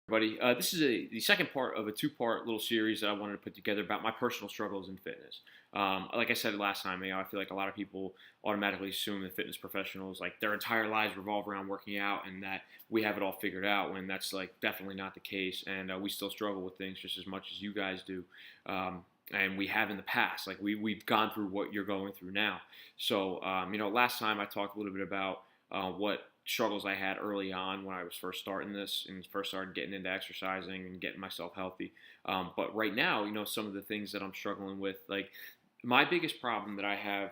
Everybody. This is the second part of a two-part little series that I wanted to put together about my personal struggles in fitness. Like I said last time, I feel like a lot of people automatically assume that fitness professionals, like their entire lives revolve around working out, and that we have it all figured out. When that's like definitely not the case, and we still struggle with things just as much as you guys do. And we have in the past, like we've gone through what you're going through now. So, last time I talked a little bit about what struggles I had early on when I was first starting this and first started getting into exercising and getting myself healthy. But right now, some of the things that I'm struggling with, like my biggest problem that I have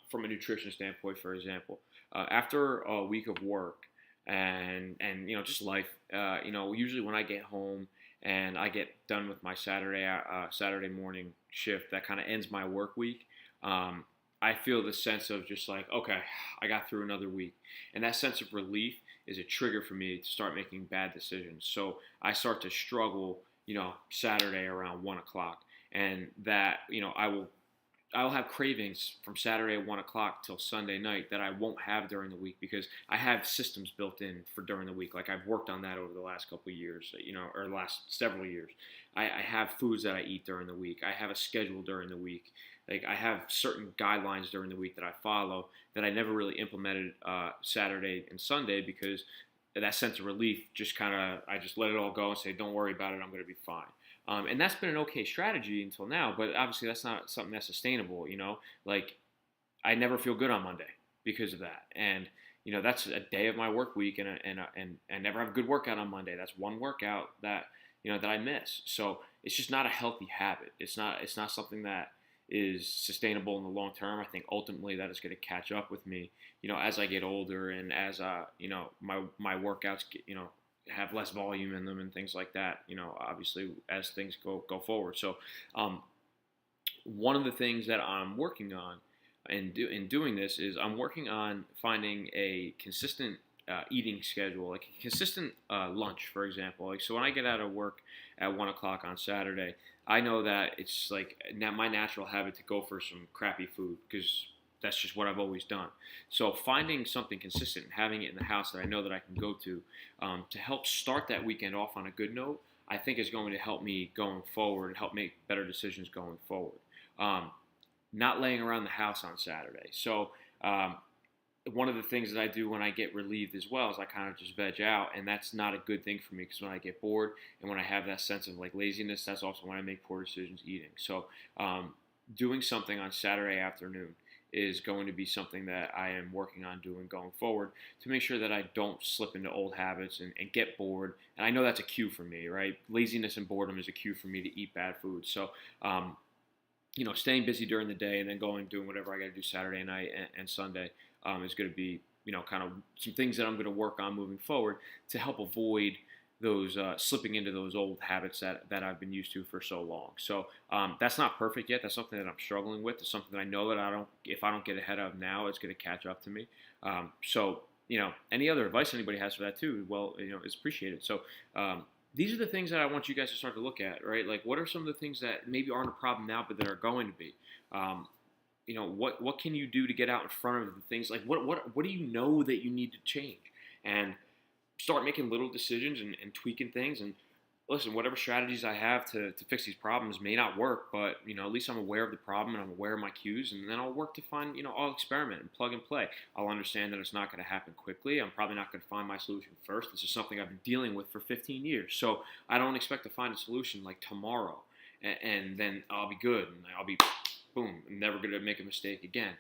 from a nutrition standpoint, for example, after a week of work and just life, usually when I get home and I get done with my Saturday morning shift, that kind of ends my work week. I feel the sense of just like, okay, I got through another week. And that sense of relief is a trigger for me to start making bad decisions. So I start to struggle, Saturday around 1 o'clock. And that, I'll have cravings from Saturday at 1 o'clock till Sunday night that I won't have during the week because I have systems built in for during the week. Like I've worked on that over the last couple of years, or the last several years. I have foods that I eat during the week. I have a schedule during the week. Like I have certain guidelines during the week that I follow that I never really implemented Saturday and Sunday because that sense of relief just I just let it all go and say, don't worry about it, I'm going to be fine. And that's been an okay strategy until now, but obviously that's not something that's sustainable, Like, I never feel good on Monday because of that. And, that's a day of my work week, and I never have a good workout on Monday. That's one workout that, that I miss. So it's just not a healthy habit. It's not something that is sustainable in the long term. I think ultimately that is going to catch up with me, as I get older and as, my workouts get, have less volume in them and things like that, obviously as things go forward. So one of the things that I'm working on in doing this is I'm working on finding a consistent eating schedule, like a consistent lunch, for example. Like, so when I get out of work at 1 o'clock on Saturday, I know that it's like now my natural habit to go for some crappy food because that's just what I've always done. So finding something consistent and having it in the house that I know that I can go to help start that weekend off on a good note, I think is going to help me going forward and help make better decisions going forward. Not laying around the house on Saturday. So one of the things that I do when I get relieved as well is I kind of just veg out, and that's not a good thing for me because when I get bored and when I have that sense of like laziness, that's also when I make poor decisions eating. So doing something on Saturday afternoon is going to be something that I am working on doing going forward to make sure that I don't slip into old habits and get bored. And I know that's a cue for me, right? Laziness and boredom is a cue for me to eat bad food. So, staying busy during the day and then doing whatever I got to do Saturday night and Sunday is going to be, kind of some things that I'm going to work on moving forward to help avoid those slipping into those old habits that I've been used to for so long. So that's not perfect yet. That's something that I'm struggling with. It's something that I know that if I don't get ahead of now, it's going to catch up to me. So, any other advice anybody has for that too, well, is appreciated. So these are the things that I want you guys to start to look at, right? Like, what are some of the things that maybe aren't a problem now, but that are going to be? What can you do to get out in front of the things? Like, what do you know that you need to change? And start making little decisions and tweaking things. And listen, whatever strategies I have to fix these problems may not work, but at least I'm aware of the problem and I'm aware of my cues, and then I'll work to find, I'll experiment and plug and play. I'll understand that it's not going to happen quickly. I'm probably not going to find my solution first. This is something I've been dealing with for 15 years, so I don't expect to find a solution like tomorrow, and then I'll be good and I'll be boom, I'm never going to make a mistake again.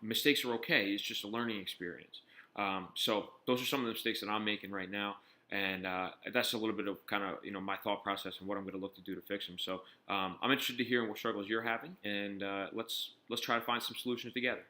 Mistakes are okay. It's just a learning experience. So those are some of the mistakes that I'm making right now, and that's a little bit of kind of my thought process and what I'm going to look to do to fix them. So I'm interested to hear what struggles you're having, and let's try to find some solutions together.